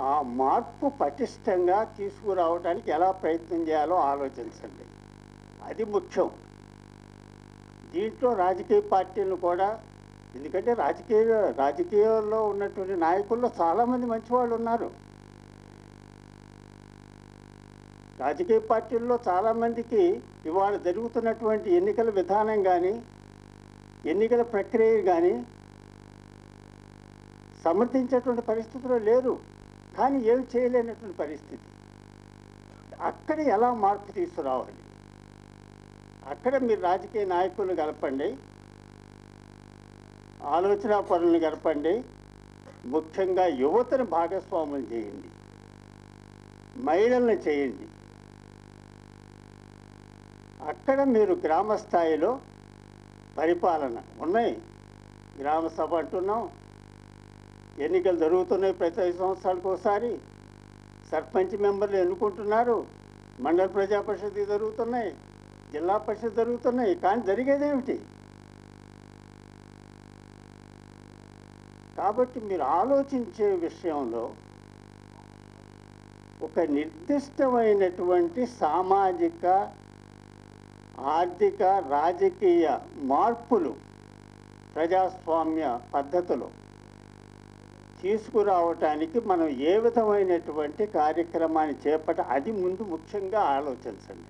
ఆ మార్పు పటిష్టంగా తీసుకురావడానికి ఎలా ప్రయత్నం చేయాలో ఆలోచించండి. అది ముఖ్యం. దీంట్లో రాజకీయ పార్టీలను కూడా, ఎందుకంటే రాజకీయాల్లో ఉన్నటువంటి నాయకుల్లో చాలామంది మంచివాళ్ళు ఉన్నారు. రాజకీయ పార్టీల్లో చాలామందికి ఇవాళ జరుగుతున్నటువంటి ఎన్నికల విధానం కానీ, ఎన్నికల ప్రక్రియ కానీ సమర్థించేటువంటి పరిస్థితిలో లేరు. కానీ ఏమి చేయలేనటువంటి పరిస్థితి. అక్కడ ఎలా మార్పు తీసుకురావాలి? అక్కడ మీరు రాజకీయ నాయకులను కలపండి, ఆలోచన పనులను గడపండి, ముఖ్యంగా యువతను భాగస్వాములు చేయండి, మహిళలను చేయండి. అక్కడ మీరు గ్రామ స్థాయిలో పరిపాలన ఉన్నాయి. గ్రామ సభ అంటున్నాం, ఎన్నికలు జరుగుతున్నాయి ప్రతి 5 సంవత్సరాలకు ఒకసారి. సర్పంచ్ మెంబర్లు ఎన్నుకుంటున్నారు, మండల ప్రజా పరిషత్ జరుగుతున్నాయి, జిల్లా పరిషత్ జరుగుతున్నాయి. కానీ జరిగేదేమిటి? కాబట్టి మీరు ఆలోచించే విషయంలో ఒక నిర్దిష్టమైనటువంటి సామాజిక, ఆర్థిక, రాజకీయ మార్పులు ప్రజాస్వామ్య పద్ధతులు తీసుకురావటానికి మనం ఏ విధమైనటువంటి కార్యక్రమాన్ని అది ముందు ముఖ్యంగా ఆలోచించండి.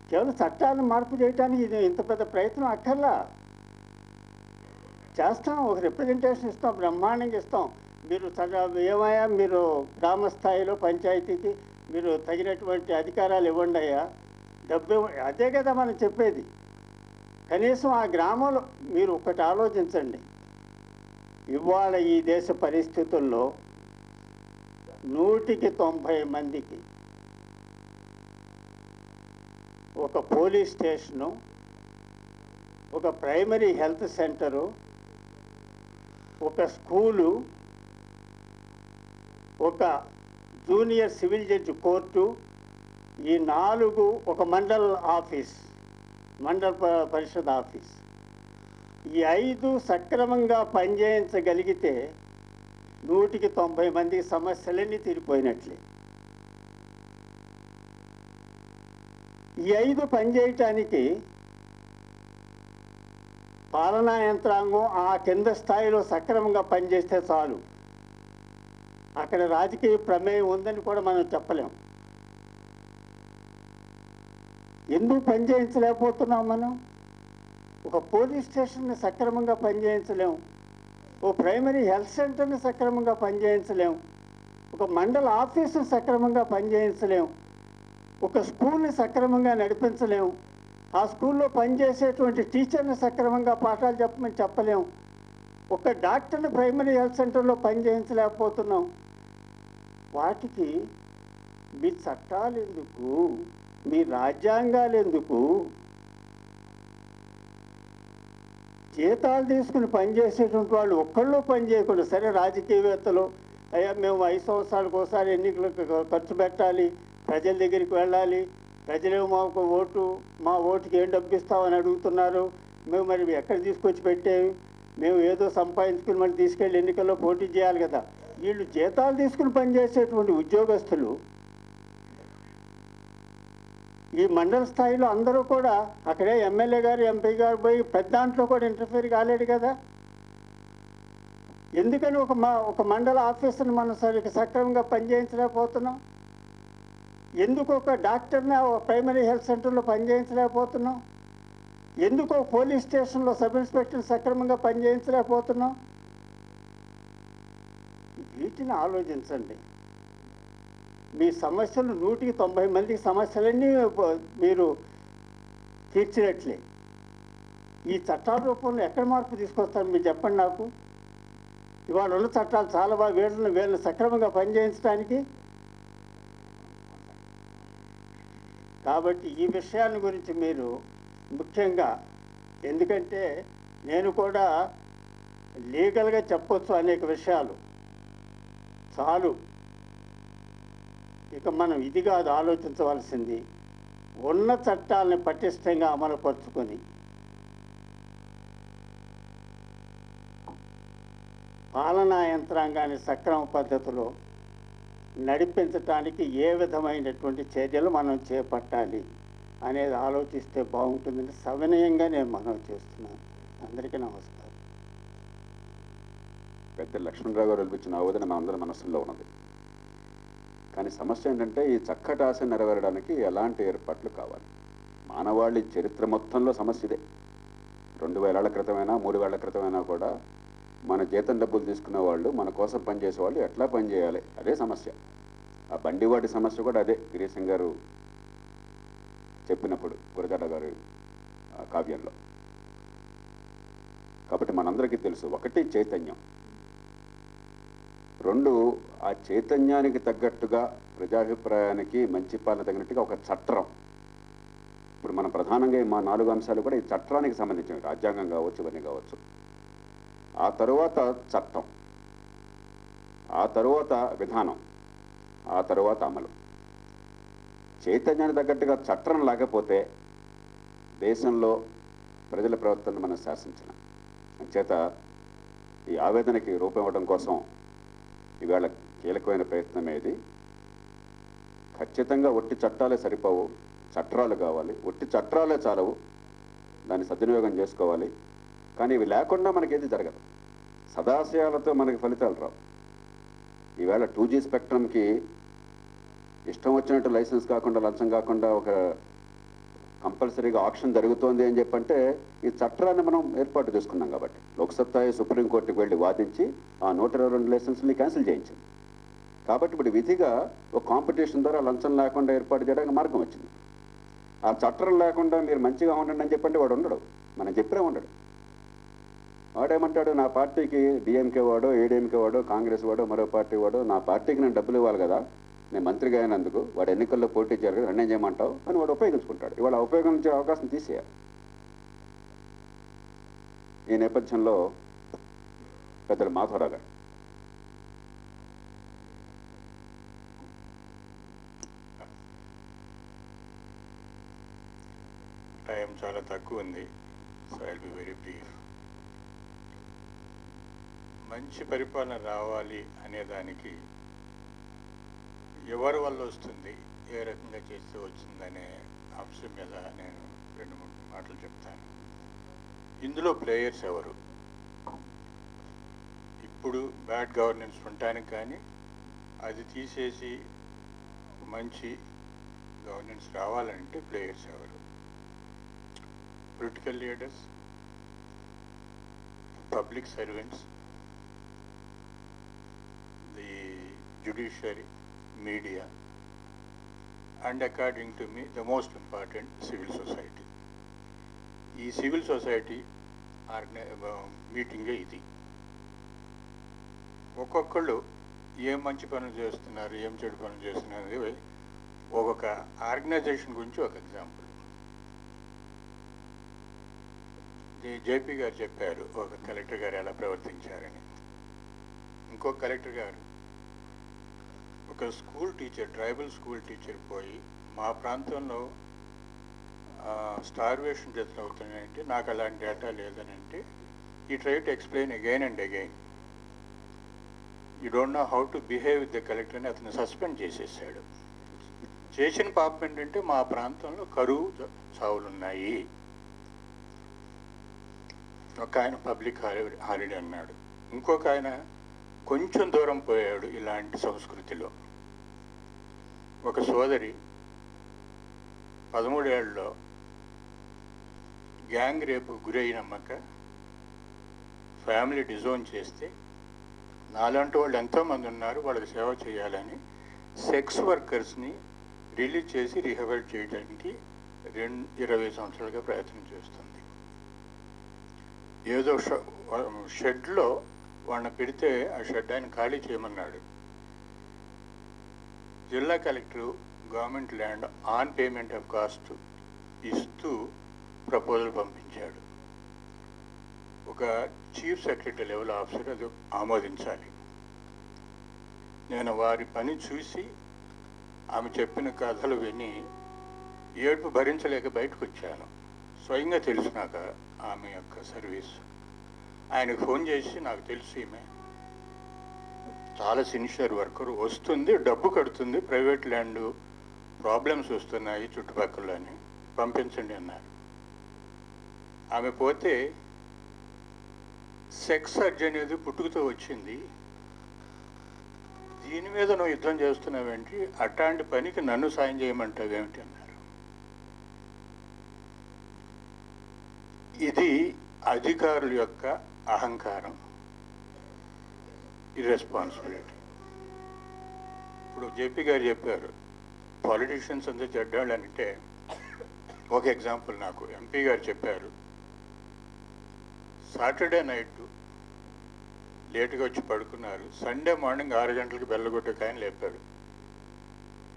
కేవలం చట్టాలను మార్పు చేయడానికి ఇది ఇంత పెద్ద ప్రయత్నం అక్కర్లా. చేస్తాం, ఒక రిప్రజెంటేషన్ ఇస్తాం, బ్రహ్మాండంగా ఇస్తాం. మీరు ఏమయ్యా, మీరు గ్రామ స్థాయిలో పంచాయతీకి మీరు తగినటువంటి అధికారాలు ఇవ్వండి అయ్యా, డబ్బు అదే కదా మనం చెప్పేది. కనీసం ఆ గ్రామంలో మీరు ఒకటి ఆలోచించండి. ఇవాళ ఈ దేశ పరిస్థితుల్లో 100కి 90 మందికి ఒక పోలీస్ స్టేషను, ఒక ప్రైమరీ హెల్త్ సెంటరు, ఒక స్కూలు, ఒక జూనియర్ సివిల్ జడ్జి కోర్టు, ఈ 4 ఒక మండల్ ఆఫీస్, మండల పరిషత్ ఆఫీస్, ఈ 5 సక్రమంగా పనిచేయించగలిగితే 100కి 90 మంది సమస్యలన్నీ తీరిపోయినట్లే. ఈ 5 పనిచేయటానికి పాలనా యంత్రాంగం ఆ కింద స్థాయిలో సక్రమంగా పనిచేస్తే చాలు. అక్కడ రాజకీయ ప్రమేయం ఉందని కూడా మనం చెప్పలేం. ఎందుకు పనిచేయించలేకపోతున్నాం మనం? ఒక పోలీస్ స్టేషన్ని సక్రమంగా పనిచేయించలేము, ఓ ప్రైమరీ హెల్త్ సెంటర్ని సక్రమంగా పనిచేయించలేము, ఒక మండల ఆఫీసును సక్రమంగా పనిచేయించలేము, ఒక స్కూల్ని సక్రమంగా నడిపించలేము, ఆ స్కూల్లో పనిచేసేటువంటి టీచర్ని సక్రమంగా పాఠాలు చెప్పమని చెప్పలేము, ఒక డాక్టర్ని ప్రైమరీ హెల్త్ సెంటర్లో పనిచేయించలేకపోతున్నాం. వాటికి మీ చట్టాలు ఎందుకు? మీ రాజ్యాంగాలు ఎందుకు? జీతాలు తీసుకుని పనిచేసేటువంటి వాళ్ళు ఒక్కళ్ళు పని చేయకుండా, సరే రాజకీయవేత్తలు అయ్యా మేము 5 సంవత్సరాలకు ఒకసారి ఎన్నికలకు ఖర్చు పెట్టాలి, ప్రజల దగ్గరికి వెళ్ళాలి, ప్రజలేమో మాకు మా ఓటుకి ఏం డబ్బు ఇస్తామని అడుగుతున్నారు, మేము మరి ఎక్కడ తీసుకొచ్చి పెట్టేవి, మేము ఏదో సంపాదించుకుని మళ్ళీ తీసుకెళ్ళి ఎన్నికల్లో పోటీ చేయాలి కదా. వీళ్ళు జీతాలు తీసుకుని పనిచేసేటువంటి ఉద్యోగస్తులు ఈ మండల స్థాయిలో అందరూ కూడా అక్కడే ఎమ్మెల్యే గారు, ఎంపీ గారు పోయి పెద్ద దాంట్లో కూడా ఇంటర్ఫీర్ కాలేడు కదా. ఎందుకని ఒక మండల ఆఫీసర్ని మనం సక్రమంగా పనిచేయించలేకపోతున్నాం? ఎందుకు ఒక డాక్టర్ని ప్రైమరీ హెల్త్ సెంటర్లో పనిచేయించలేకపోతున్నాం? ఎందుకు పోలీస్ స్టేషన్లో సబ్ ఇన్స్పెక్టర్ని సక్రమంగా పనిచేయించలేకపోతున్నాం? వీటిని ఆలోచించండి. మీ సమస్యలు 100కి 90 మందికి సమస్యలన్నీ మీరు తీర్చినట్లే. ఈ చట్టాల రూపంలో ఎక్కడ మార్పు తీసుకొస్తారు మీరు చెప్పండి నాకు. ఇవాళ ఉన్న చట్టాలు చాలా బాగా వీళ్ళని సక్రమంగా పనిచేయించడానికి. కాబట్టి ఈ విషయాన్ని గురించి మీరు ముఖ్యంగా, ఎందుకంటే నేను కూడా లీగల్గా చెప్పొచ్చు అనేక విషయాలు, చాలు. ఇక మనం ఇది కాదు ఆలోచించవలసింది, ఉన్న చట్టాలని పటిష్టంగా అమలుపరుచుకొని పాలనా యంత్రాంగాన్ని సక్రమ పద్ధతిలో నడిపించటానికి ఏ విధమైనటువంటి చర్యలు మనం చేపట్టాలి అనేది ఆలోచిస్తే బాగుంటుందని సవినయంగా నేను మనవి చేస్తున్నాను. అందరికీ నమస్కారం. పెద్ద లక్ష్మణరావు గారు కల్పించిన ఆవేదన మన అందరి మనస్సుల్లో ఉన్నది. కానీ సమస్య ఏంటంటే ఈ చక్కటి ఆశ నెరవేరడానికి ఎలాంటి ఏర్పాట్లు కావాలి? మానవాళి చరిత్ర మొత్తంలో సమస్య ఇదే. 2000 ఏళ్ల క్రితమైనా 3000 ఏళ్ల క్రితమైనా కూడా మన జీతం డబ్బులు తీసుకునే వాళ్ళు, మన కోసం పనిచేసే వాళ్ళు ఎట్లా పనిచేయాలి అదే సమస్య. ఆ బండివాడి సమస్య కూడా అదే గిరీశం గారు చెప్పినప్పుడు గురజాడ గారి కావ్యంలో. కాబట్టి మనందరికీ తెలుసు, ఒకటి చైతన్యం, 2 ఆ చైతన్యానికి తగ్గట్టుగా ప్రజాభిప్రాయానికి మంచి పాలన తగినట్టుగా ఒక చట్టం. ఇప్పుడు మనం ప్రధానంగా మా 4 అంశాలు కూడా ఈ చట్టానికి సంబంధించినవి, రాజ్యాంగం కావచ్చు, ఇవన్నీ కావచ్చు. ఆ తరువాత చట్టం, ఆ తరువాత విధానం, ఆ తరువాత అమలు. చైతన్యానికి తగ్గట్టుగా చట్టం లేకపోతే దేశంలో ప్రజల ప్రవర్తనను మనం శాసించలేం. అంచేత ఈ ఆవేదనకి రూపం ఇవ్వడం కోసం ఈవేళ కీలకమైన ప్రయత్నం ఏది? ఖచ్చితంగా ఒట్టి చట్టాలే సరిపోవు, చట్టాలు కావాలి. ఒట్టి చట్టాలే చాలవు, దాన్ని సద్వినియోగం చేసుకోవాలి. కానీ ఇవి లేకుండా మనకేది జరగదు. సదాశయాలతో మనకి ఫలితాలు రావు. ఈవేళ 2G స్పెక్ట్రమ్కి ఇష్టం వచ్చినట్టు లైసెన్స్ కాకుండా, లంచం కాకుండా ఒక కంపల్సరీగా ఆప్షన్ జరుగుతోంది అని చెప్పంటే ఈ చట్టాన్ని మనం ఏర్పాటు చేసుకున్నాం. కాబట్టి లోక్సత్తాయి సుప్రీంకోర్టుకు వెళ్ళి వాదించి ఆ 122 లైసెన్స్ని క్యాన్సిల్ చేయించింది. కాబట్టి ఇప్పుడు విధిగా ఒక కాంపిటీషన్ ద్వారా లంచం లేకుండా ఏర్పాటు చేయడానికి మార్గం వచ్చింది. ఆ చట్టం లేకుండా మీరు మంచిగా ఉండండి అని చెప్పంటే వాడు ఉండడు, మనం చెప్పినా ఉండడు. వాడేమంటాడు, నా పార్టీకి డిఎంకే వాడో, ఏడీఎంకే వాడో, కాంగ్రెస్ వాడో, మరో పార్టీ వాడో నా పార్టీకి నేను డబ్బులు ఇవ్వాలి కదా, నేను మంత్రిగా అయినందుకు, వాడు ఎన్నికల్లో పోటీ చేయరు, నన్నేం చేయమంటావు అని వాడు ఉపయోగించుకుంటాడు. ఇవాళ ఉపయోగించే అవకాశం తీసేయాలి. ఈ నేపథ్యంలో పెద్దలు మాధవరావు గారు. టైం చాలా తక్కువ ఉంది, so I will be very brief. మంచి పరిపాలన రావాలి అనేదానికి ఎవరి వల్ల వస్తుంది, ఏ రకంగా చేస్తే వచ్చిందనే అంశం మీద నేను 2-3 మాటలు చెప్తాను. ఇందులో ప్లేయర్స్ ఎవరు? ఇప్పుడు బ్యాడ్ గవర్నెన్స్ ఉండటానికి కానీ, అది తీసేసి మంచి గవర్నెన్స్ రావాలంటే ప్లేయర్స్ ఎవరు? Political leaders, public servants, the judiciary, media, and according to me the most important, civil society. ఈ సివిల్ సొసైటీ మీటింగే ఇది. ఒక్కొక్కళ్ళు ఏం మంచి పనులు చేస్తున్నారు, ఏం చెడు పనులు చేస్తున్నారు, ఒక్కొక్క ఆర్గనైజేషన్ గురించి ఒక ఎగ్జాంపుల్. జేపీ గారు చెప్పారు ఒక కలెక్టర్ గారు ఎలా ప్రవర్తించారని. ఇంకొక కలెక్టర్ గారు ఒక school teacher, tribal school teacher పోయి మా ప్రాంతంలో స్టార్వేషన్ డెత్లు అవుతున్నాయంటే నాకు అలాంటి డేటా లేదని అంటే, ఈ try to explain again and again, you don't know how to behave with the collector అని అతను సస్పెండ్ చేసేసాడు. చేసిన పాపం ఏంటంటే మా ప్రాంతంలో కరువు చావులున్నాయి. ఒక ఆయన పబ్లిక్ హాలిడే అన్నాడు, ఇంకొక ఆయన కొంచెం దూరం పోయాడు ఇలాంటి సంస్కృతిలో. ఒక సోదరి 13 ఏళ్ళలో గ్యాంగ్ రేపు గురైనమ్మక ఫ్యామిలీ డిజోన్ చేస్తే, నాలాంటి వాళ్ళు ఎంతోమంది ఉన్నారు, వాళ్ళకి సేవ చేయాలని సెక్స్ వర్కర్స్ని రిలీజ్ చేసి రిహబిలిట్ చేయడానికి 20 సంవత్సరాలుగా ప్రయత్నం చేస్తుంది. ఏదో షెడ్లో వాళ్ళని పెడితే ఆ షెడ్ ఆయన ఖాళీ చేయమన్నాడు. జిల్లా collector government land on payment of cost ఇస్తూ ప్రపోజల్ పంపించాడు. ఒక చీఫ్ సెక్రటరీ లెవెల్ ఆఫీసర్ అది ఆమోదించాలి. నేను వారి పని చూసి ఆమె చెప్పిన కథలు విని ఏడుపు భరించలేక బయటకు వచ్చాను. స్వయంగా తెలిసినాక ఆమె యొక్క సర్వీస్ ఆయనకు ఫోన్ చేసి, నాకు తెలుసు ఈమె చాలా సిన్సియర్ వర్కర్, వస్తుంది, డబ్బు కడుతుంది, ప్రైవేట్ ల్యాండ్ ప్రాబ్లమ్స్ వస్తున్నాయి చుట్టుపక్కల అని పంపించండి అన్నారు. ఆమె పోతే సెక్స్ అర్జ్ అనేది పుట్టుకతో వచ్చింది, దీని మీద నువ్వు యుద్ధం చేస్తున్నావేంటి, అట్లాంటి పనికి నన్ను సాయం చేయమంటావేమిటి అన్నారు. ఇది అధికారుల యొక్క అహంకారం, ఇర్రెస్పాన్సిబిలిటీ. ఇప్పుడు జేపీ గారు చెప్పారు పాలిటీషియన్స్ అంతా చెడ్డాళ్ళు అంటే, ఒక ఎగ్జాంపుల్ నాకు ఎంపీ గారు చెప్పారు, సాటర్డే నైట్ లేటుగా వచ్చి పడుకున్నారు, సండే మార్నింగ్ 6 గంటలకు బెల్లగొట్టే ఆయన లేపాడు.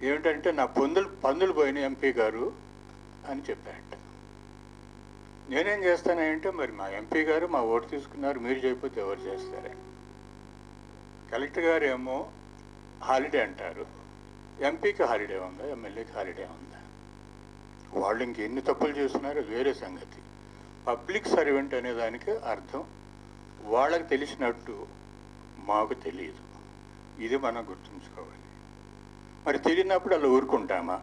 ఏమిటంటే నా పందులు పోయిన ఎంపీ గారు అని చెప్పాట. నేనేం చేస్తానంటే, మరి మా ఎంపీ గారు మా ఓటు తీసుకున్నారు, మీరు చేయకపోతే ఎవరు చేస్తారా? కలెక్టర్ గారు ఏమో హాలిడే అంటారు, ఎంపీకి హాలిడే ఉందా, ఎమ్మెల్యేకి హాలిడే ఉందా? వాళ్ళు ఇంకెన్ని తప్పులు చేస్తున్నారో వేరే సంగతి. పబ్లిక్ సర్వెంట్ అనే దానికి అర్థం వాళ్ళకి తెలిసినట్టు మాకు తెలియదు. ఇది మనం గుర్తుంచుకోవాలి. మరి తెలియనప్పుడు అలా ఊరుకుంటామా?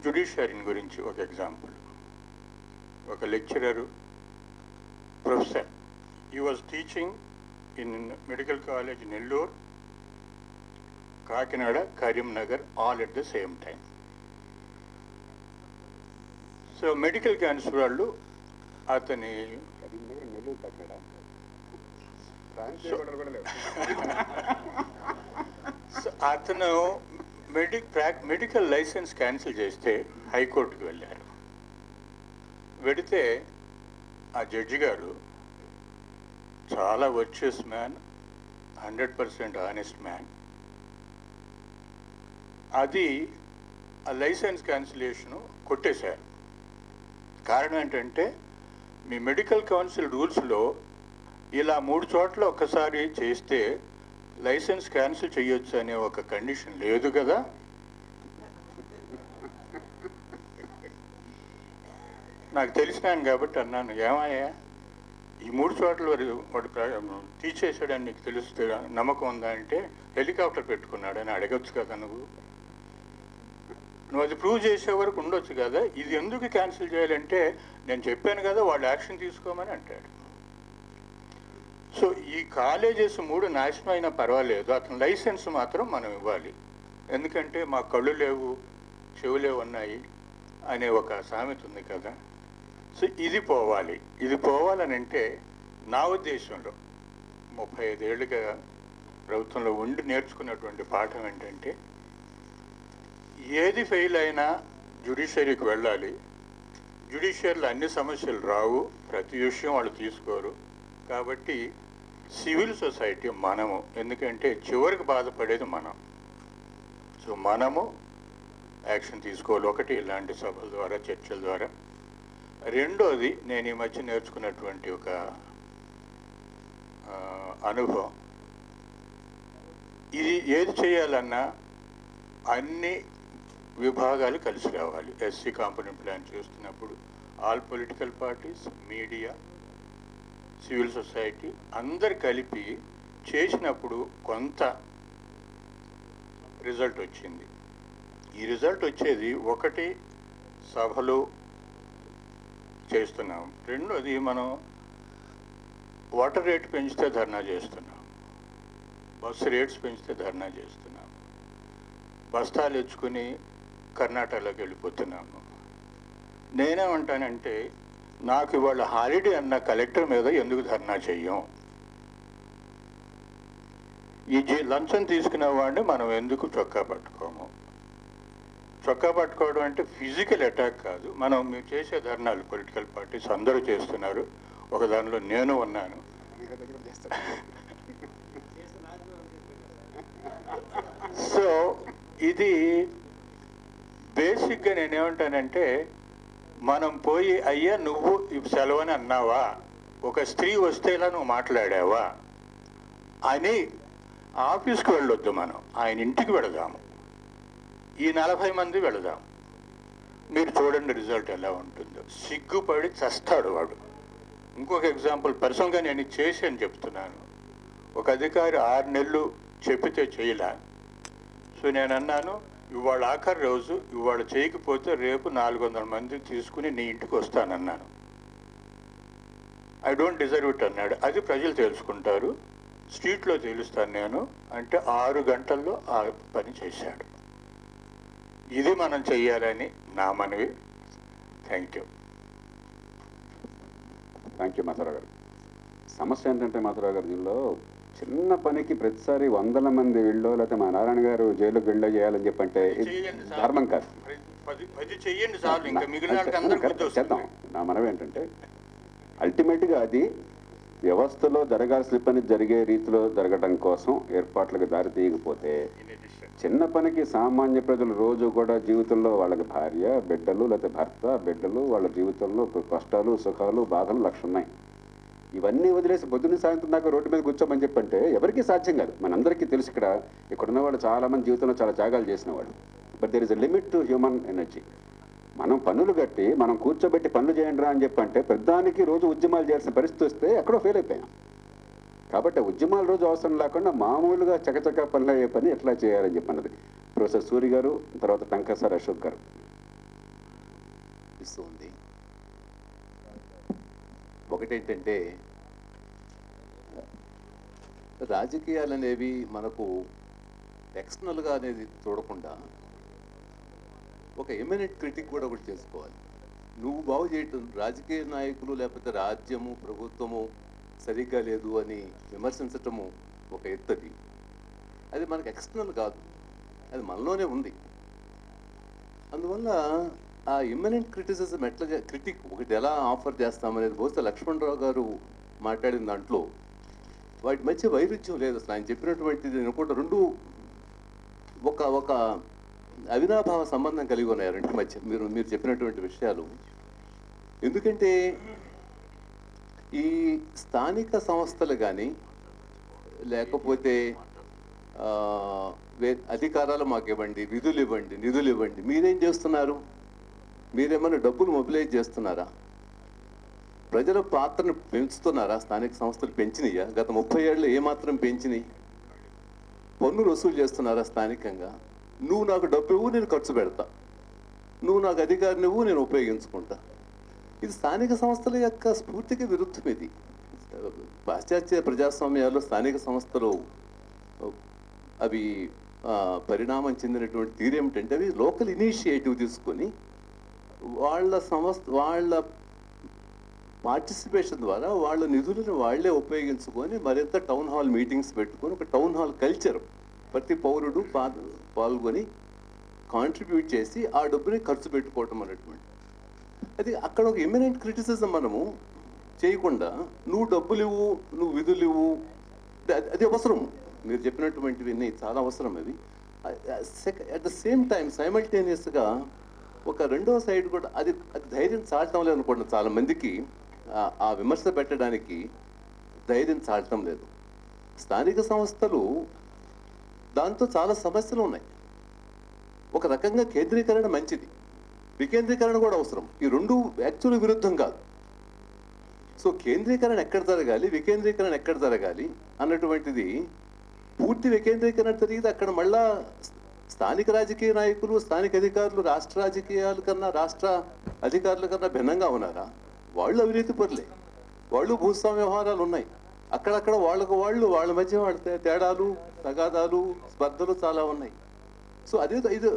జ్యుడిషియరీ గురించి ఒక ఎగ్జాంపుల్. ఒక lecturer, professor, he was teaching in medical college Nellore, Kakinada, Karimnagar, all at the same time. So medical cancer వాళ్ళు అతని అతను మెడికల్ లైసెన్స్ క్యాన్సిల్ చేస్తే హైకోర్టుకు వెళ్ళారు. వెడితే ఆ జడ్జి గారు చాలా వర్చువస్ మ్యాన్, 100% ఆనెస్ట్ మ్యాన్, అది ఆ లైసెన్స్ క్యాన్సిలేషను కొట్టేశారు. కారణం ఏంటంటే, మీ మెడికల్ కౌన్సిల్ రూల్స్లో ఇలా 3 చోట్ల ఒక్కసారి చేస్తే లైసెన్స్ క్యాన్సిల్ చేయొచ్చు అనే ఒక కండిషన్ లేదు కదా. నాకు తెలిసినాను కాబట్టి అన్నాను, ఏమయ్యా ఈ 3 చోట్ల వాడు తీసేసాడని నీకు తెలుస్తే నమ్మకం ఉందా అంటే, హెలికాప్టర్ పెట్టుకున్నాడని అడగచ్చు కదా నువ్వు అది ప్రూవ్ చేసే వరకు ఉండొచ్చు కదా. ఇది ఎందుకు క్యాన్సిల్ చేయాలంటే, నేను చెప్పాను కదా వాళ్ళు యాక్షన్ తీసుకోమని అంటాడు. సో ఈ కాలేజెస్ 3 నాశనం అయినా పర్వాలేదు, అతని లైసెన్స్ మాత్రం మనం ఇవ్వాలి. ఎందుకంటే మా కళ్ళు లేవు, చెవులే ఉన్నాయి అనే ఒక సామెత ఉంది కదా. సో ఇది పోవాలి. ఇది పోవాలనంటే నా ఉద్దేశంలో 35 ఏళ్ళుగా ప్రభుత్వంలో ఉండి నేర్చుకున్నటువంటి పాఠం ఏంటంటే, ఏది ఫెయిల్ అయినా జ్యుడిషియరీకి వెళ్ళాలి. జ్యుడిషియరీలో అన్ని సమస్యలు రావు, ప్రతి విషయం వాళ్ళు తీసుకోరు. కాబట్టి సివిల్ సొసైటీ మనము, ఎందుకంటే చివరికి బాధపడేది మనం. సో మనము యాక్షన్ తీసుకోవాలి. ఒకటి ఇలాంటి సభల ద్వారా, చర్చల ద్వారా. రెండోది, నేను ఈ మధ్య నేర్చుకున్నటువంటి ఒక అనుభవం, ఇది ఏది చేయాలన్నా అన్ని విభాగాలు కలిసి రావాలి. ఎస్సీ కాంపోనెంట్ ప్లాన్ చేస్తున్నప్పుడు all political parties, media, civil society అందరు కలిపి చేసినప్పుడు కొంత రిజల్ట్ వచ్చింది. ఈ రిజల్ట్ వచ్చేది ఒకటి సభలు చేస్తున్నాం, రెండోది మనం వాటర్ రేట్ పెంచితే ధర్నా చేస్తున్నాం, బస్సు రేట్స్ పెంచితే ధర్నా చేస్తున్నాం, బస్తాలు ఎచ్చుకుని కర్ణాటకలోకి వెళ్ళిపోతున్నాము. నేనేమంటానంటే, నాకు ఇవాళ హాలిడే అన్న కలెక్టర్ మీద ఎందుకు ధర్నా చెయ్యం? ఈ లంచం తీసుకునే వాడిని మనం ఎందుకు చొక్కా పట్టుకోము? చొక్కా పట్టుకోవడం అంటే ఫిజికల్ అటాక్ కాదు. మీరు చేసే ధర్నాలు పొలిటికల్ పార్టీస్ అందరూ చేస్తున్నారు, ఒక దానిలో నేను ఉన్నాను. సో ఇది బేసిక్గా నేనేమంటానంటే, మనం పోయి అయ్యా నువ్వు సెలవని అన్నావా, ఒక స్త్రీ వస్తే ఇలా నువ్వు మాట్లాడావా అని ఆఫీస్కి వెళ్ళొద్దు. మనం ఆయన ఇంటికి వెళదాము, ఈ 40 మంది వెళదాం. మీరు చూడండి రిజల్ట్ ఎలా ఉంటుందో. సిగ్గుపడి చస్తాడు వాడు. ఇంకొక ఎగ్జాంపుల్, పర్సనల్గా నేను చేసి అని చెప్తున్నాను. ఒక అధికారి 6 నెలలు చెప్పితే చేయలే. సో నేను అన్నాను, ఇవాళ ఆఖరి రోజు, ఇవాళ చేయకపోతే రేపు 400 మందిని తీసుకుని నీ ఇంటికి వస్తానన్నాను. ఐ డోంట్ డిజర్వ్ ఇట్ అన్నాడు. అది ప్రజలు తెలుసుకుంటారు, స్ట్రీట్లో తెలుస్తాను నేను అంటే 6 గంటల్లో ఆ పని చేశాడు. ఇది మనం చెయ్యాలని నా మనవి. Thank you. Thank you Madhavarao గారు. సమస్య ఏంటంటే మాధవరావు గారు, దీనిలో చిన్న పనికి ప్రతిసారి 100 మంది వీళ్ళు లేకపోతే మా నారాయణ గారు జైలుకి వెళ్ళో చేయాలని చెప్పంటే ధర్మం కాదు. 10 చెయ్యండి చాలు, ఇంకా మిగిలిన చేద్దాం. నా మనవి ఏంటంటే అల్టిమేట్గా అది వ్యవస్థలో జరగాల్సిన పని జరిగే రీతిలో జరగడం కోసం ఏర్పాట్లకు దారి తీయకపోతే చిన్న పనికి సామాన్య ప్రజలు రోజు కూడా జీవితంలో వాళ్ళకి భార్య బిడ్డలు లేకపోతే భర్త బిడ్డలు వాళ్ళ జీవితంలో కష్టాలు సుఖాలు బాధలు లక్ష ఉన్నాయి. ఇవన్నీ వదిలేసి పొద్దున్న సాయంత్రం దాకా రోడ్డు మీద కూర్చోమని చెప్పంటే ఎవరికీ సాధ్యం కాదు. మనందరికీ తెలుసు, ఇక్కడున్న వాళ్ళు చాలామంది జీవితంలో చాలా త్యాగాలు చేసిన వాళ్ళు. But there is a limit to human energy. మనం పన్నులు కట్టి మనం కూర్చోబెట్టి పనులు చేయండి రా అని చెప్పంటే పెద్దానికి రోజు ఉద్యమాలు చేయాల్సిన పరిస్థితి వస్తే ఎక్కడో ఫెయిల్ అయిపోయాం. కాబట్టి ఉద్యమాల రోజు అవసరం లేకుండా మామూలుగా చకచకా పనులు అయ్యే పని ఎట్లా చేయాలని చెప్పన్నది ప్రొఫెసర్ సూరి గారు, తర్వాత టంకసారి అశోక్ గారు ఇస్తుంది. ఒకటేంటంటే రాజకీయాలు అనేవి మనకు ఎక్స్టర్నల్గా అనేది చూడకుండా ఒక ఎమినెంట్ క్రిటిక్ కూడా ఒకటి చేసుకోవాలి. నువ్వు బాగు చేయటం, రాజకీయ నాయకులు లేకపోతే రాజ్యము ప్రభుత్వము సరిగ్గా లేదు అని విమర్శించటము ఒక ఎత్తది. అది మనకు ఎక్స్టర్నల్ కాదు, అది మనలోనే ఉంది. అందువల్ల ఆ ఇమ్మినెంట్ క్రిటిసిజం ఎట్లా క్రిటిక్ ఒకటి ఎలా ఆఫర్ చేస్తామనేది బహుశా లక్ష్మణరావు గారు మాట్లాడిన దాంట్లో వాటి మధ్య వైరుధ్యం లేదు. అసలు ఆయన చెప్పినటువంటిది నేను కూడా రెండు ఒక అవినాభావ సంబంధం కలిగి ఉన్నాయి రెండింటి మధ్య మీరు చెప్పినటువంటి విషయాలు. ఎందుకంటే ఈ స్థానిక సంస్థలు కానీ లేకపోతే అధికారాలు మాకు ఇవ్వండి, నిధులు ఇవ్వండి, మీరేం చేస్తున్నారు? మీరేమైనా డబ్బులు మొబిలైజ్ చేస్తున్నారా? ప్రజల పాత్రను పెంచుతున్నారా? స్థానిక సంస్థలు పెంచినాయా? గత 30 ఏళ్ళు ఏమాత్రం పెంచినాయి? పన్నులు వసూలు చేస్తున్నారా స్థానికంగా? నువ్వు నాకు డబ్బు ఇవ్వు, నేను ఖర్చు పెడతా, నువ్వు నాకు అధికారిని ఇవ్వు, నేను ఉపయోగించుకుంటా. ఇది స్థానిక సంస్థల యొక్క స్ఫూర్తికి విరుద్ధం. ఇది పాశ్చాత్య ప్రజాస్వామ్యాల్లో స్థానిక సంస్థలు అవి పరిణామం చెందినటువంటి తీరు ఏమిటంటే అవి లోకల్ ఇనిషియేటివ్ తీసుకొని వాళ్ళ పార్టిసిపేషన్ ద్వారా వాళ్ళ నిధులను వాళ్లే ఉపయోగించుకొని మరింత టౌన్ హాల్ మీటింగ్స్ పెట్టుకొని ఒక టౌన్ హాల్ కల్చర్ ప్రతి పౌరుడు పాల్గొని కాంట్రిబ్యూట్ చేసి ఆ డబ్బుని ఖర్చు పెట్టుకోవటం అనేటువంటి అది అక్కడ ఒక ఇమినెంట్ క్రిటిసిజం మనము చేయకుండా నువ్వు డబ్బులు ఇవ్వు, నువ్వు విధులు ఇవ్వు, అది అవసరం. మీరు చెప్పినటువంటివన్నీ చాలా అవసరం. అవి అట్ ద సేమ్ టైం సైమల్టేనియస్గా ఒక రెండో సైడ్ కూడా అది ధైర్యం చాటం లేదు అనుకోండి. చాలా మందికి ఆ విమర్శ పెట్టడానికి ధైర్యం చాటం లేదు. స్థానిక సంస్థలు దాంతో చాలా సమస్యలు ఉన్నాయి. ఒక రకంగా కేంద్రీకరణ మంచిది, వికేంద్రీకరణ కూడా అవసరం. ఈ రెండు యాక్చువల్ విరుద్ధం కాదు. సో కేంద్రీకరణ ఎక్కడ జరగాలి, వికేంద్రీకరణ ఎక్కడ జరగాలి అన్నటువంటిది పూర్తి వికేంద్రీకరణ జరిగితే అక్కడ మళ్ళా స్థానిక రాజకీయ నాయకులు, స్థానిక అధికారులు రాష్ట్ర రాజకీయాల కన్నా, రాష్ట్ర అధికారుల కన్నా భిన్నంగా ఉన్నారా? వాళ్ళు అవినీతి పరులే, వాళ్ళు భూస్వామ్య వ్యవహారాలు ఉన్నాయి. అక్కడక్కడ వాళ్ళ మధ్య వాళ్ళ తేడాలు, తగాదాలు, స్పర్ధలు చాలా ఉన్నాయి. సో అదే ఇది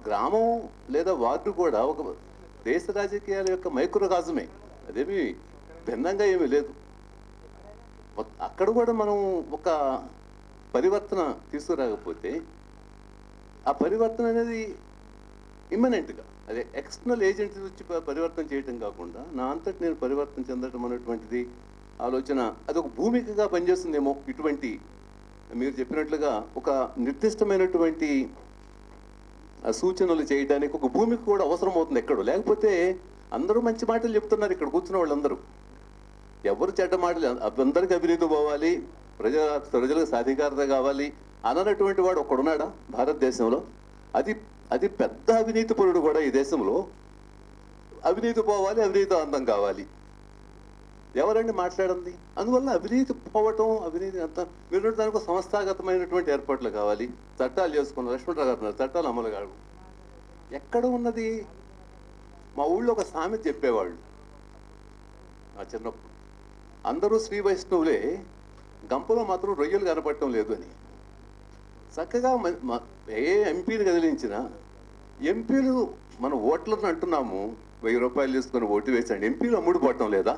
గ్రామం లేదా వార్డు కూడా ఒక దేశ రాజకీయాల యొక్క మైక్రోకాజమే, అదేమి భిన్నంగా ఏమీ లేదు. అక్కడ కూడా మనం ఒక పరివర్తన తీసుకురాకపోతే ఆ పరివర్తన అనేది ఇమ్మనెంట్గా అదే ఎక్స్టర్నల్ ఏజెంట్స్ వచ్చి పరివర్తన చేయటం కాకుండా నా అంతటి నేను పరివర్తన చెందటం అనేటువంటిది ఆలోచన అది ఒక భూమికగా పనిచేస్తుందేమో. ఇటువంటి మీరు చెప్పినట్లుగా ఒక నిర్దిష్టమైనటువంటి సూచనలు చేయడానికి ఒక భూమికి కూడా అవసరం అవుతుంది ఎక్కడో. లేకపోతే అందరూ మంచి మాటలు చెప్తున్నారు ఇక్కడ కూర్చున్న వాళ్ళందరూ, ఎవరు చెడ్డ మాటలు, అందరికీ అవినీతి పోవాలి, ప్రజలకు సాధికారత కావాలి అన్నటువంటి వాడు ఒక్కడున్నాడా భారతదేశంలో? అది పెద్ద అవినీతి పరుడు కూడా ఈ దేశంలో అవినీతి పోవాలి, అవినీతి అందం కావాలి. ఎవరండి మాట్లాడింది? అందువల్ల అవినీతి పోవటం, అవినీతి అంతా మీరు దానికి సంస్థాగతమైనటువంటి ఏర్పాట్లు కావాలి. చట్టాలు చేసుకున్నారు. లక్ష్మణరావు గారు అన్నారు చట్టాలు అమలు కావు. ఎక్కడ ఉన్నది? మా ఊళ్ళో ఒక సామెత చెప్పేవాళ్ళు నా చిన్నప్పుడు, అందరూ శ్రీ వైష్ణవులే, గంపలో మాత్రం రొయ్యలు కనపడటం లేదు అని. చక్కగా ఏ ఎంపీని కదిలించినా, ఎంపీలు మన ఓట్లను అంటున్నాము 1000 రూపాయలు తీసుకొని ఓటు వేసండి, ఎంపీలు అమ్ముడుపోవటం లేదా?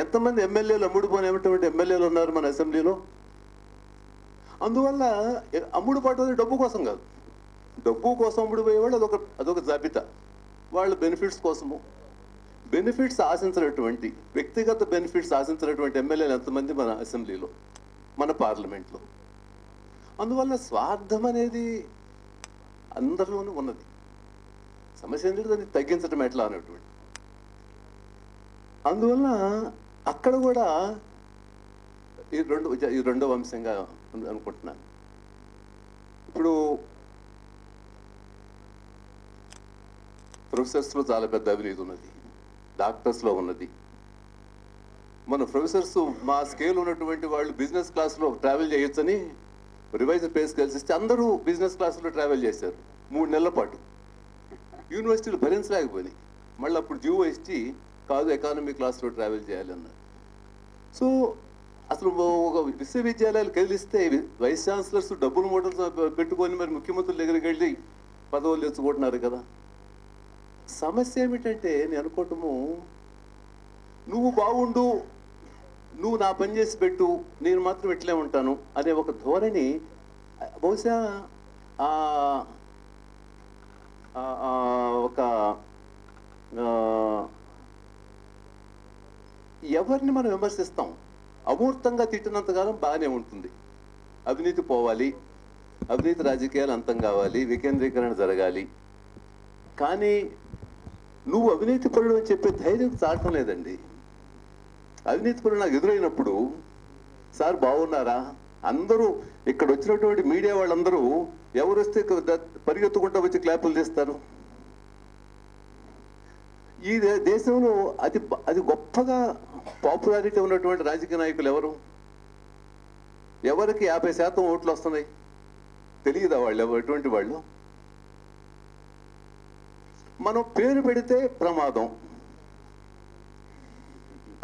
ఎంతమంది ఎమ్మెల్యేలు అమ్ముడుపోయినటువంటి ఎమ్మెల్యేలు ఉన్నారు మన అసెంబ్లీలో? అందువల్ల అమ్ముడుపోవటం అనేది డబ్బు కోసం కాదు. డబ్బు కోసం అమ్ముడుపోయేవాళ్ళు అదొక జాబితా. వాళ్ళ బెనిఫిట్స్ కోసము, బెనిఫిట్స్ ఆశించినటువంటి, వ్యక్తిగత బెనిఫిట్స్ ఆశించినటువంటి ఎమ్మెల్యేలు ఎంతమంది మన అసెంబ్లీలో, మన పార్లమెంట్లో? అందువల్ల స్వార్థం అనేది అందరిలోనూ ఉన్నది. సమస్య ఏంటంటే దాన్ని తగ్గించడం ఎట్లా అనేటువంటి. అందువల్ల అక్కడ కూడా ఈ రెండవ అంశంగా అనుకుంటున్నాను. ఇప్పుడు ప్రొఫెసర్స్లో చాలా పెద్ద అవినీతి ఉన్నది, డాక్టర్స్లో ఉన్నది. మన ప్రొఫెసర్స్ మా స్కేల్ ఉన్నటువంటి వాళ్ళు బిజినెస్ క్లాస్లో ట్రావెల్ చేయొచ్చని రివైజర్ పే స్కేల్స్ ఇస్తే అందరూ బిజినెస్ క్లాస్లో ట్రావెల్ చేశారు 3 నెలల పాటు. యూనివర్సిటీలు భరించలేకపోయినాయి. మళ్ళీ అప్పుడు జియో ఇచ్చి కాదు ఎకానమీ క్లాస్లో ట్రావెల్ చేయాలన్నారు. సో అసలు ఒక విశ్వవిద్యాలయాలు కదిలిస్తే వైస్ ఛాన్సలర్స్ డబ్బులు మూటలు పెట్టుకొని మరి ముఖ్యమంత్రుల దగ్గరికి వెళ్ళి పదవులు తెచ్చుకుంటున్నారు కదా. సమస్య ఏమిటంటే నేను అనుకోవటము, నువ్వు బాగుండు, నువ్వు నా పని చేసి పెట్టు, నేను మాత్రం ఇట్లే ఉంటాను అనే ఒక ధోరణి బహుశా ఒక ఎవరిని మనం విమర్శిస్తాం? అమూర్తంగా తిట్టినంతకాలం బాగానే ఉంటుంది. అవినీతి పోవాలి, అవినీతి రాజకీయాలు అంతం కావాలి, వికేంద్రీకరణ జరగాలి. కానీ నువ్వు అవినీతి పరుడు అని చెప్పే ధైర్యం చాటం లేదండి. అవినీతి పరుడు నాకు ఎదురైనప్పుడు, సార్ బాగున్నారా, అందరూ ఇక్కడ వచ్చినటువంటి మీడియా వాళ్ళందరూ ఎవరు వస్తే పరిగెత్తుకుంటూ వచ్చి క్లాపులు తీస్తారు. ఈ దేశంలో అది గొప్పగా పాపులారిటీ ఉన్నటువంటి రాజకీయ నాయకులు ఎవరు? ఎవరికి 50% ఓట్లు వస్తున్నాయి? తెలియదా వాళ్ళు ఎటువంటి వాళ్ళు? మనం పేరు పెడితే ప్రమాదం.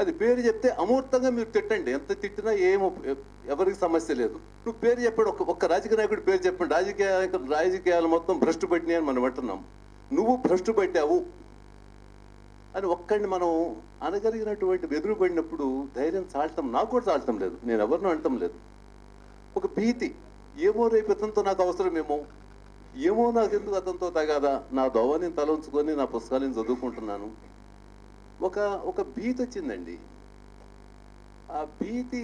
అది పేరు చెప్తే అమూర్తంగా మీరు తిట్టండి, ఎంత తిట్టినా ఎవరికి సమస్య లేదు. నువ్వు పేరు చెప్పాడు, ఒక్క రాజకీయ నాయకుడి పేరు చెప్పండి, రాజకీయాలు మొత్తం భ్రష్టు పట్టినాయి అని మనం అంటున్నాం. నువ్వు భ్రష్టు పట్టావు అని ఒక్కడిని మనం అనగలిగినటువంటి ఎదురుపడినప్పుడు ధైర్యం చాలటం, నాకు కూడా చాలటం లేదు, నేను ఎవరినూ అనటం లేదు. ఒక భీతి, ఏమో రేపు ఇతనితో నాకు అవసరమేమో, ఏమో నాకు ఎందుకు అతనితో తగాదా, నా దోవని తల ఉంచుకొని నా పుస్తకాలను చదువుకుంటున్నాను. ఒక భీతి వచ్చిందండి. ఆ భీతి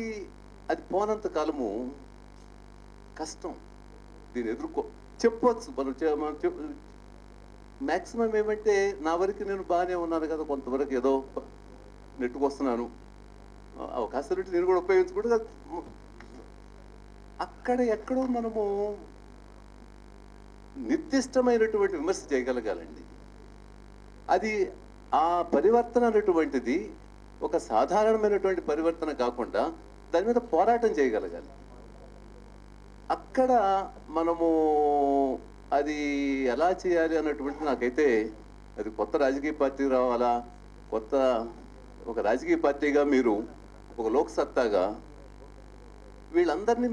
అది పోనంత కాలము కష్టం. దీన్ని చెప్పవచ్చు మనం మ్యాక్సిమం ఏమంటే, నా వరకు నేను బాగానే ఉన్నాను కదా, కొంతవరకు ఏదో నెట్టుకొస్తున్నాను, అవకాశాలు నేను కూడా ఉపయోగించుకుంటే అక్కడ ఎక్కడో మనము నిర్దిష్టమైనటువంటి విమర్శ చేయగలగాలండి. అది ఆ పరివర్తన అనేటువంటిది ఒక సాధారణమైనటువంటి పరివర్తన కాకుండా దాని మీద పోరాటం చేయగలగాలి. అక్కడ మనము అది ఎలా చేయాలి అన్నటువంటి, నాకైతే అది కొత్త రాజకీయ పార్టీ రావాలా, ఒక రాజకీయ పార్టీగా మీరు ఒక లోక్సత్తాగా వీళ్ళందరినీ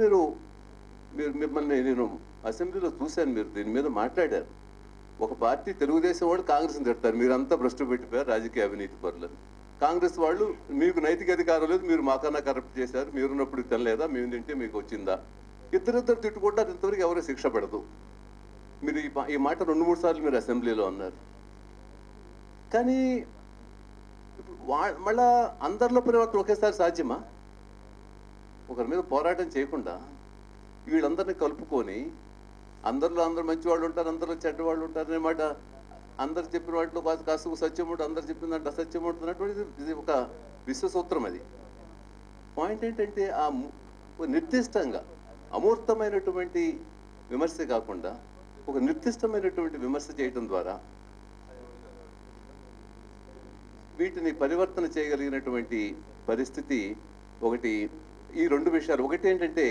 మిమ్మల్ని నేను అసెంబ్లీలో చూశాను, మీరు దీని మీద మాట్లాడారు. ఒక పార్టీ తెలుగుదేశం వాళ్ళు కాంగ్రెస్ని తిడతారు, మీరంతా భ్రష్టు పెట్టిపోయారు రాజకీయ అవినీతి పరులని. కాంగ్రెస్ వాళ్ళు మీకు నైతిక అధికారం లేదు, మీరు మాకన్నా కరప్ట్ చేశారు, మీరున్నప్పుడు తినలేదా, మేము తింటే మీకు వచ్చిందా? ఇద్దరిద్దరు తిట్టుకుంటారు, ఇంతవరకు ఎవరు శిక్ష పడదు. మీరు ఈ మాట 2-3 సార్లు మీరు అసెంబ్లీలో అన్నారు. కానీ మళ్ళా అందరిలో పరివర్తన ఒకేసారి సాధ్యమా? ఒకరి మీద పోరాటం చేయకుండా వీళ్ళందరినీ కలుపుకొని, అందరిలో అందరు మంచి వాళ్ళు ఉంటారు, అందరిలో చెడ్డ వాళ్ళు ఉంటారు అనే మాట, అందరు చెప్పిన వాటిలో కాస్త సత్యం ఉంటుంది, అందరు చెప్పిన దాంట్లో అసత్యం ఉంటుంది అన్నటువంటిది ఇది ఒక విశ్వసూత్రం. అది పాయింట్ ఏంటంటే, ఆ నిర్దిష్టంగా అమూర్తమైనటువంటి విమర్శ కాకుండా ఒక నిర్దిష్టమైనటువంటి విమర్శ చేయటం ద్వారా వీటిని పరివర్తన చేయగలిగినటువంటి పరిస్థితి ఒకటి. ఈ రెండు విషయాలు, ఒకటి ఏంటంటే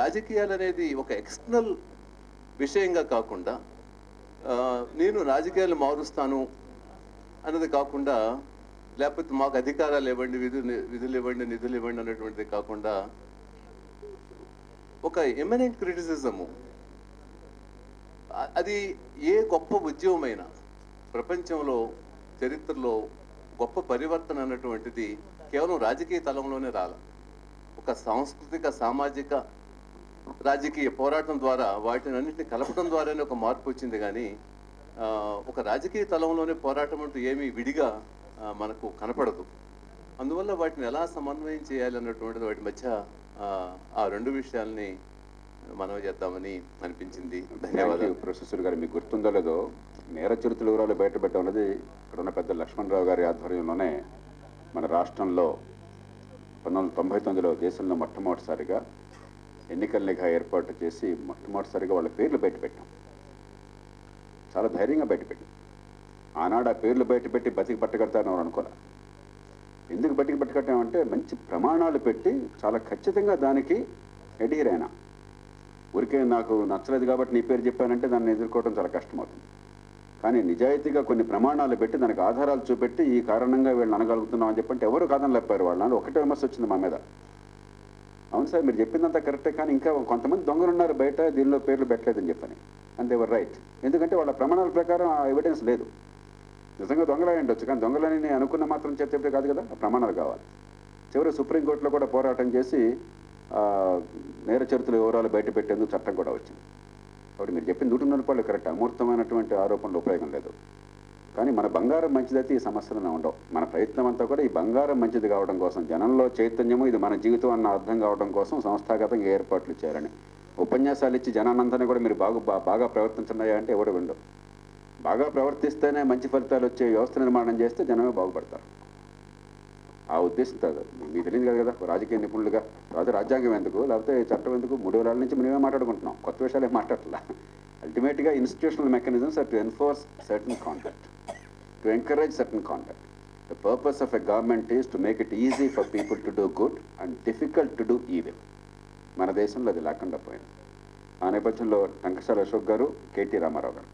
రాజకీయాలు అనేది ఒక ఎక్స్టర్నల్ విషయంగా కాకుండా నేను రాజకీయాలు మారుస్తాను అన్నది కాకుండా, లేకపోతే మాకు అధికారాలు ఇవ్వండి, విధులు ఇవ్వండి, నిధులు ఇవ్వండి అన్నటువంటిది కాకుండా ఒక ఎమినెంట్ క్రిటిసిజము. అది ఏ గొప్ప ఉద్యమమైనా ప్రపంచంలో చరిత్రలో గొప్ప పరివర్తన అన్నటువంటిది కేవలం రాజకీయ తలంలోనే రాల. ఒక సాంస్కృతిక, సామాజిక, రాజకీయ పోరాటం ద్వారా వాటిని అన్నింటినీ కలపడం ద్వారానే ఒక మార్పు వచ్చింది. కానీ ఒక రాజకీయ తలంలోనే పోరాటం అంటూ ఏమీ విడిగా మనకు కనపడదు. అందువల్ల వాటిని ఎలా సమన్వయం చేయాలి అన్నటువంటిది వాటి మధ్య ఆ రెండు విషయాల్ని మనం చేద్దామని అనిపించింది. ధన్యవాదాలు. ప్రొఫెసర్ గారు, మీకు గుర్తుందో లేదో, నేర చరిత్రల వివరాలు బయటపెట్టడం అనేది ఇక్కడున్న పెద్ద లక్ష్మణరావు గారి ఆధ్వర్యంలోనే మన రాష్ట్రంలో 1999లో దేశంలో మొట్టమొదటిసారిగా ఎన్నికల నిఘా ఏర్పాటు చేసి మొట్టమొదటిసారిగా వాళ్ళ పేర్లు బయటపెట్టాం. చాలా ధైర్యంగా బయటపెట్టాం. ఆనాడు ఆ పేర్లు బయటపెట్టి బతికి పట్టగడతాను అనుకోలే. ఎందుకు బతికి పట్టగట్టామంటే మంచి ప్రమాణాలు పెట్టి చాలా ఖచ్చితంగా దానికి అడ్హియర్ అయినా. ఊరికే నాకు నచ్చలేదు కాబట్టి నీ పేరు చెప్పానంటే దాన్ని ఎదుర్కోవడం చాలా కష్టమవుతుంది. కానీ నిజాయితీగా కొన్ని ప్రమాణాలు పెట్టి దానికి ఆధారాలు చూపెట్టి ఈ కారణంగా వీళ్ళని అనగలుగుతున్నాం అని చెప్పంటే ఎవరు కాదనలేపారు. వాళ్ళని ఒకటే విమర్శ వచ్చింది మా మీద. అవును సార్, మీరు చెప్పిందంతా కరెక్టే, కానీ ఇంకా కొంతమంది దొంగలు ఉన్నారు బయట, దీనిలో పేర్లు పెట్టలేదని చెప్పని. And they were right. ఎందుకంటే వాళ్ళ ప్రమాణాల ప్రకారం ఆ ఎవిడెన్స్ లేదు. నిజంగా దొంగలై ఉండొచ్చు, కానీ దొంగలని నేను అనుకున్న మాత్రం చెప్తే కాదు కదా, ఆ ప్రమాణాలు కావాలి. చివరి సుప్రీంకోర్టులో కూడా పోరాటం చేసి నేర చరిత్రల వివరాలు బయట పెట్టేందుకు చట్టం కూడా వచ్చింది. కాబట్టి మీరు చెప్పిన 100 రూపాయలు కరెక్ట్. అమూర్తమైనటువంటి ఆరోపణలు ఉపయోగం లేదు. కానీ మన బంగారం మంచిదైతే ఈ సమస్యలు ఉండవు. మన ప్రయత్నం అంతా కూడా ఈ బంగారం మంచిది కావడం కోసం, జనంలో చైతన్యము ఇది మన జీవితం అన్న అర్థం కావడం కోసం సంస్థాగతంగా ఏర్పాట్లు చేయాలని. ఉపన్యాసాలు ఇచ్చి జనానందరినీ కూడా మీరు బాగా ప్రవర్తించున్నాయా అంటే ఎవరు విండవు. బాగా ప్రవర్తిస్తేనే మంచి ఫలితాలు వచ్చే వ్యవస్థ నిర్మాణం చేస్తే జనమే బాగుపడతారు. ఆ ఉద్దేశంతో మీకు తెలియదు కదా, రాజకీయ నిపుణులుగా రాజ్యాంగం ఎందుకు, లేకపోతే చట్టం ఎందుకు, 3000 ఏళ్ళ నుంచి మనమే మాట్లాడుకుంటున్నాం, కొత్త విషయాలే మాట్లాడట్లా. అల్టిమేట్గా institutional mechanisms are to enforce certain contact, to encourage certain contact. The purpose of a government is to make it easy for people to do good and difficult to do evil. మన దేశంలో అది లేకుండా పోయింది. ఆ నేపథ్యంలో టంకసాల Ashok garu, KT Ramarao గారు